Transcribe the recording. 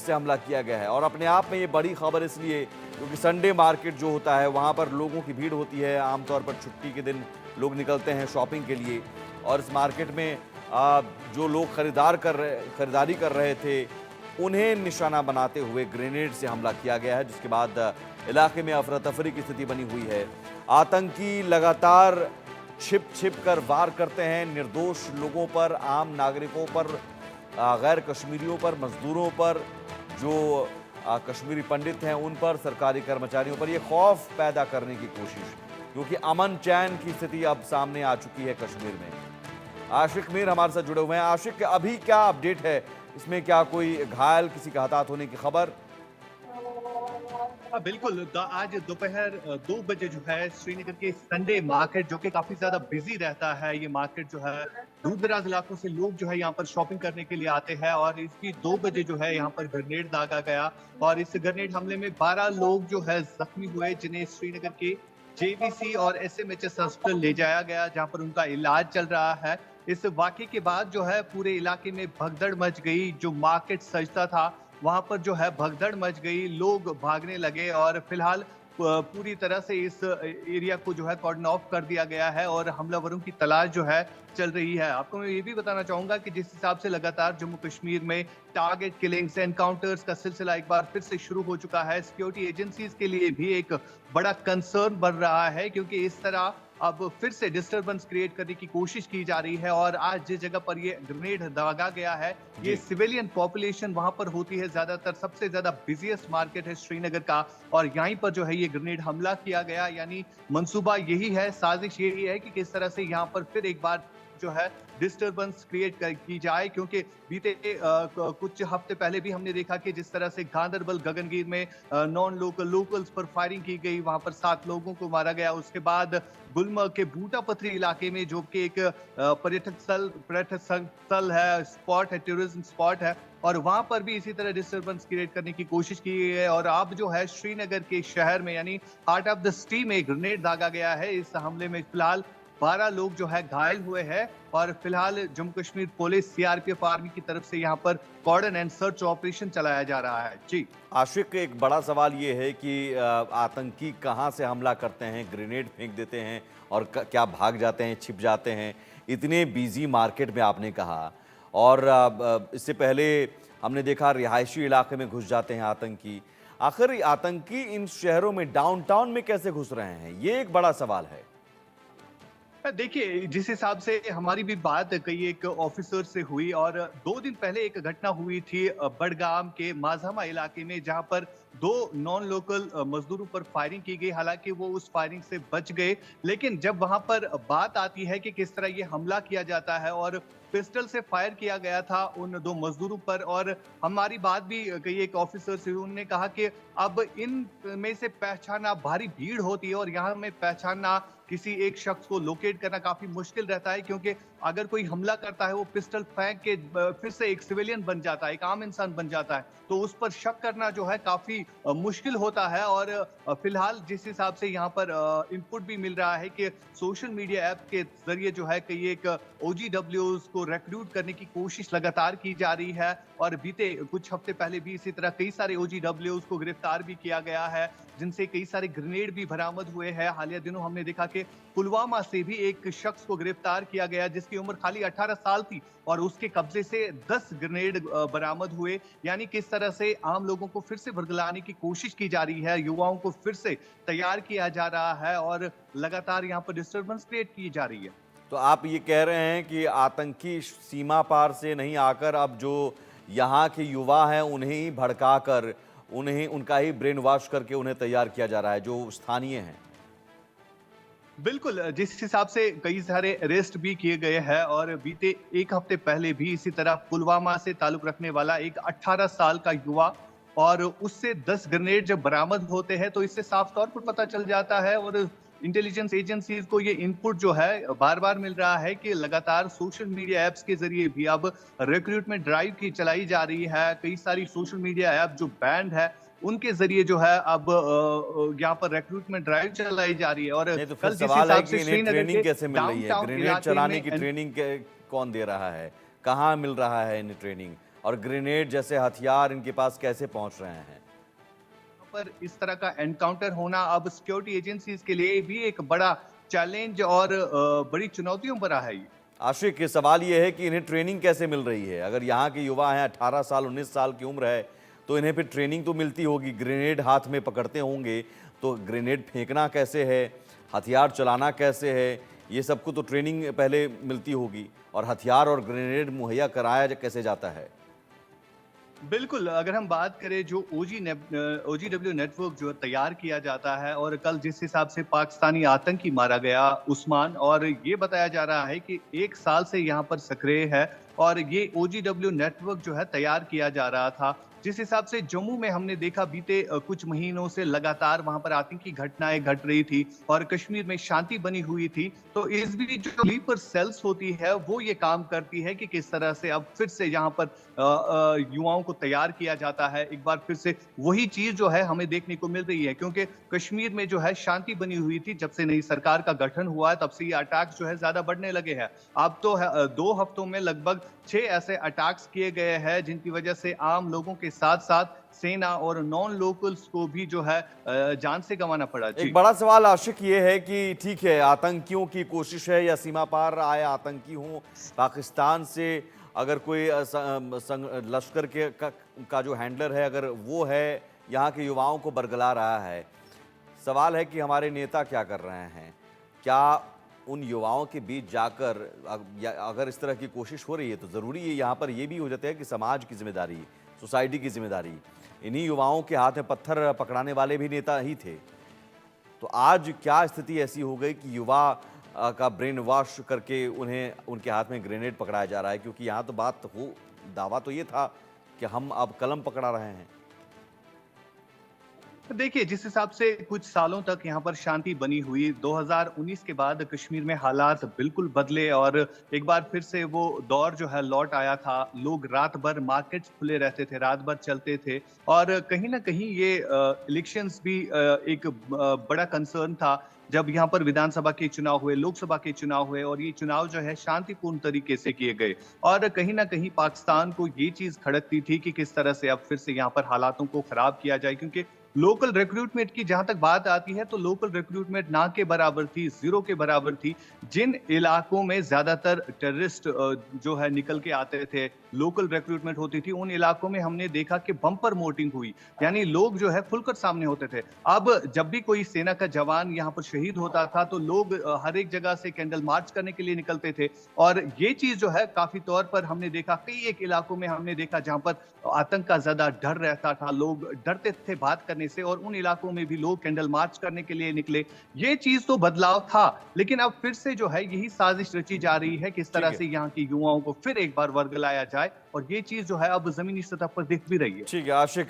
से हमला किया गया है। और अपने आप में ये बड़ी खबर इसलिए क्योंकि संडे मार्केट जो होता है वहाँ पर लोगों की भीड़ होती है। आमतौर पर छुट्टी के दिन लोग निकलते हैं शॉपिंग के लिए, और इस मार्केट में जो लोग खरीदारी कर रहे थे उन्हें निशाना बनाते हुए ग्रेनेड से हमला किया गया है, जिसके बाद इलाके में अफरा तफरी की स्थिति बनी हुई है। आतंकी लगातार छिप छिप कर वार करते हैं निर्दोष लोगों पर, आम नागरिकों पर, गैर कश्मीरियों पर, मजदूरों पर, जो कश्मीरी पंडित हैं उन पर, सरकारी कर्मचारियों पर। ये खौफ पैदा करने की कोशिश, क्योंकि अमन चैन की स्थिति अब सामने आ चुकी है कश्मीर में। आशिक मीर हमारे साथ जुड़े हुए हैं। आशिक, अभी क्या अपडेट है इसमें? क्या कोई घायल, किसी का हताहत होने की खबर? हाँ, बिल्कुल। आज दोपहर 2 बजे जो है श्रीनगर के संडे मार्केट, जो कि काफी ज्यादा बिजी रहता है, ये मार्केट जो है दूर दराज इलाकों से लोग जो है यहाँ पर शॉपिंग करने के लिए आते हैं, और इसकी 2 बजे जो है यहाँ पर ग्रेनेड दागा गया, और इस ग्रेनेड हमले में 12 लोग जो है जख्मी हुए, जिन्हें श्रीनगर के जेवीसी और एसएमएचएस हॉस्पिटल ले जाया गया, जहाँ पर उनका इलाज चल रहा है। इस वाकये के बाद जो है पूरे इलाके में भगदड़ मच गई। जो मार्केट सजता था वहां पर जो है भगदड़ मच गई, लोग भागने लगे, और फिलहाल पूरी तरह से इस एरिया को जो है कॉर्डन ऑफ कर दिया गया है, और हमलावरों की तलाश जो है चल रही है। आपको मैं ये भी बताना चाहूंगा कि जिस हिसाब से लगातार जम्मू कश्मीर में टारगेट किलिंग्स, एनकाउंटर्स का सिलसिला एक बार फिर से शुरू हो चुका है, सिक्योरिटी एजेंसीज के लिए भी एक बड़ा कंसर्न बन रहा है, क्योंकि इस तरह अब फिर से डिस्टरबेंस क्रिएट करने की कोशिश की जा रही है। और आज जिस जगह पर ये ग्रेनेड दागा गया है, ये जी। सिविलियन पॉपुलेशन वहां पर होती है ज्यादातर, सबसे ज्यादा बिजिएस्ट मार्केट है श्रीनगर का, और यहीं पर जो है ये ग्रेनेड हमला किया गया। यानी मंसूबा यही है, साजिश यही है कि किस तरह से यहाँ पर फिर एक बार जो है डिस्टरबेंस क्रिएट की जाए, क्योंकि बीते कुछ हफ्ते पहले भी हमने देखा कि जिस तरह से गांदरबल गगनगीर में नॉन लोकल्स पर फायरिंग की गई, वहां पर 7 लोगों को मारा गया। उसके बाद गुलमर्ग के बूटा पथरी इलाके में, जो कि एक पर्यटक स्थल है, स्पॉट है, टूरिज्म स्पॉट है, और वहां पर भी इसी तरह डिस्टरबेंस क्रिएट करने की कोशिश की गई है। और अब जो है श्रीनगर के शहर में, यानी हार्ट ऑफ द सिटी में ग्रेनेड दागा गया है। इस हमले में फिलहाल 12 लोग जो है घायल हुए हैं, और फिलहाल Jammu Kashmir police, CRPF army की तरफ से यहाँ पर कॉर्डन एंड सर्च ऑपरेशन चलाया जा रहा है। जी आशिक, एक बड़ा सवाल ये है कि आतंकी कहाँ से हमला करते हैं? ग्रेनेड फेंक देते हैं और क्या भाग जाते हैं, छिप जाते हैं? इतने बिजी मार्केट में आपने कहा, और इससे पहले हमने देखा रिहायशी इलाके में घुस जाते हैं आतंकी। आखिर आतंकी इन शहरों में, डाउनटाउन में कैसे घुस रहे हैं? ये एक बड़ा सवाल है। देखिए, जिस हिसाब से हमारी भी बात कई एक ऑफिसर से हुई, और 2 दिन पहले एक घटना हुई थी बडगाम के माझामा इलाके में, जहां पर 2 नॉन लोकल मजदूरों पर फायरिंग की गई। हालांकि वो उस फायरिंग से बच गए, लेकिन जब वहां पर बात आती है कि किस तरह ये हमला किया जाता है, और पिस्टल से फायर किया गया था उन 2 मजदूरों पर, और हमारी बात भी कई एक ऑफिसर से, उन्होंने कहा कि अब इन में से पहचानना, भारी भीड़ होती है और यहाँ में पहचानना, किसी एक शख्स को लोकेट करना काफी मुश्किल रहता है, क्योंकि अगर कोई हमला करता है, वो पिस्टल फेंक के फिर से एक सिविलियन बन जाता है, एक आम इंसान बन जाता है, तो उस पर शक करना जो है काफी मुश्किल होता है। और फिलहाल जिस हिसाब से यहाँ पर इनपुट भी मिल रहा है कि सोशल मीडिया ऐप के जरिए जो है कई एक ओजीडब्ल्यूज को रिक्रूट करने की कोशिश लगातार की जा रही है, और बीते कुछ हफ्ते पहले भी इसी तरह कई सारे ओजीडब्ल्यूज को गिरफ्तार भी किया गया है, जिनसे कई सारे ग्रेनेड भी बरामद हुए हैं। हालिया दिनों हमने देखा कि पुलवामा से भी एक शख्स को गिरफ्तार किया गया, जिसकी उम्र खाली 18 साल थी, और उसके कब्जे से 10 ग्रेनेड बरामद हुए। यानी किस तरह से आम लोगों को फिर से भड़काने की कोशिश की जा रही है, युवाओं को फिर से तैयार किया जा रहा है, और लगातार यहाँ पर डिस्टर्बेंस क्रिएट की जा रही है। तो आप ये कह रहे हैं कि आतंकी सीमा पार से नहीं आकर अब जो यहाँ के युवा हैं उन्हें ही भड़काकर, उन्हें उनका ही ब्रेन वॉश करके उन्हें तैयार किया जा रहा है, जो स्थानीय हैं? बिल्कुल, जिस हिसाब से कई सारे अरेस्ट भी किए गए हैं, और बीते 1 हफ्ते पहले भी इसी तरह पुलवामा से ताल्लुक रखने वाला एक 18 साल का युवा, और उससे 10 ग्रेनेड जब बरामद होते हैं, तो इससे साफ तौर पर पता चल जाता है, और इंटेलिजेंस एजेंसीज को ये इनपुट जो है बार बार मिल रहा है कि लगातार सोशल मीडिया ऐप्स के जरिए भी अब रिक्रूटमेंट ड्राइव की चलाई जा रही है। कई सारी सोशल मीडिया ऐप जो बैंड है, उनके जरिए जो है अब यहाँ पर रिक्रूटमेंट ड्राइव चलाई जा रही है। और नहीं, तो फिर कल जिस सवाल है हिसाब कि से इन्हें श्रीनगर ट्रेनिंग के कैसे मिल रही है? डाउनटाउन ग्रेनेड इलाके चलाने में की ट्रेनिंग कौन दे रहा है? कहाँ मिल रहा है इन्हें ट्रेनिंग? और ग्रेनेड जैसे हथियार इनके पास कैसे पहुंच रहे हैं? पर इस तरह का एनकाउंटर होना अब सिक्योरिटी एजेंसीज के लिए भी एक बड़ा चैलेंज और बड़ी चुनौतियों भरा है ये। आशिक, ये सवाल ये है कि इन्हें ट्रेनिंग कैसे मिल रही है? अगर यहाँ के युवा हैं, 18 साल 19 साल की उम्र है, तो इन्हें फिर ट्रेनिंग तो मिलती होगी, ग्रेनेड हाथ में पकड़ते होंगे, तो ग्रेनेड फेंकना कैसे है, हथियार चलाना कैसे है, ये सबको तो ट्रेनिंग पहले मिलती होगी। और हथियार और ग्रेनेड मुहैया कराया कैसे जाता है? बिल्कुल, अगर हम बात करें जो ओजीडब्ल्यू नेटवर्क जो तैयार किया जाता है और कल जिस हिसाब से पाकिस्तानी आतंकी मारा गया उस्मान, और ये बताया जा रहा है कि 1 साल से यहाँ पर सक्रिय है और ये ओजीडब्ल्यू नेटवर्क जो है तैयार किया जा रहा था। जिस हिसाब से जम्मू में हमने देखा बीते कुछ महीनों से लगातार वहां पर आतंकी घटनाएं घट रही थी और कश्मीर में शांति बनी हुई थी, तो इस बीच जो स्लीपर सेल्स होती है वो ये काम करती है कि किस तरह से अब फिर से यहाँ पर युवाओं को तैयार किया जाता है। एक बार फिर से वही चीज जो है हमें देखने को मिल रही है, क्योंकि कश्मीर में जो है शांति बनी हुई थी जब से नई सरकार का गठन हुआ है, तब से ये अटैक्स जो है ज्यादा बढ़ने लगे हैं। अब तो 2 हफ्तों में लगभग 6 ऐसे अटैक्स किए गए हैं जिनकी वजह से आम लोगों के साथ साथ सेना और नॉन लोकल्स को भी जो है जान से गंवाना पड़ा। एक बड़ा सवाल आशिक ये है कि ठीक है, आतंकियों की कोशिश है या सीमा पार आए आतंकी हों पाकिस्तान से, अगर कोई लश्कर का जो हैंडलर है, अगर वो है यहाँ के युवाओं को बरगला रहा है, सवाल है कि हमारे नेता क्या कर रहे हैं? क्या उन युवाओं के बीच जाकर अगर इस तरह की कोशिश हो रही है तो ज़रूरी है यहाँ पर ये भी हो जाता है कि समाज की जिम्मेदारी, सोसाइटी की जिम्मेदारी, इन्हीं युवाओं के हाथ में पत्थर पकड़ाने वाले भी नेता ही थे। तो आज क्या स्थिति ऐसी हो गई कि युवा का ब्रेन वॉश करके उन्हें उनके हाथ में ग्रेनेड पकड़ाया जा रहा है? क्योंकि यहाँ तो दावा तो ये था कि हम अब कलम पकड़ा रहे हैं। देखिए, जिस हिसाब से कुछ सालों तक यहाँ पर शांति बनी हुई, 2019 के बाद कश्मीर में हालात बिल्कुल बदले और एक बार फिर से वो दौर जो है लौट आया था। लोग रात भर मार्केट्स खुले रहते थे, रात भर चलते थे और कहीं ना कहीं ये इलेक्शंस भी एक बड़ा कंसर्न था। जब यहाँ पर विधानसभा के चुनाव हुए, लोकसभा के चुनाव हुए और ये चुनाव जो है शांतिपूर्ण तरीके से किए गए और कहीं ना कहीं पाकिस्तान को ये चीज खड़कती थी कि किस तरह से अब फिर से यहाँ पर हालातों को खराब किया जाए, क्योंकि लोकल रिक्रूटमेंट की जहां तक बात आती है तो लोकल रिक्रूटमेंट ना के बराबर थी, जीरो के बराबर थी। जिन इलाकों में ज्यादातर टेररिस्ट जो है निकल के आते थे, लोकल रिक्रूटमेंट होती थी, उन इलाकों में हमने देखा कि बम्पर वोटिंग हुई, यानी लोग जो है खुलकर सामने होते थे। अब जब भी कोई सेना का जवान यहाँ पर शहीद होता था तो लोग हर एक जगह से कैंडल मार्च करने के लिए निकलते थे और ये चीज जो है काफी तौर पर हमने देखा कई एक इलाकों में हमने देखा जहां पर आतंक का ज्यादा डर रहता था, लोग डरते थे बात करने से और उन इलाकों में भी लोग कैंडल मार्च करने के लिए निकले। ये चीज तो बदलाव था, लेकिन अब फिर से जो है यही साजिश रची जा रही है किस तरह से यहाँ के युवाओं को फिर एक बार वर्गलाया जाए और ये चीज जो है अब जमीनी सतह पर दिख भी रही है। ठीक है आशिक।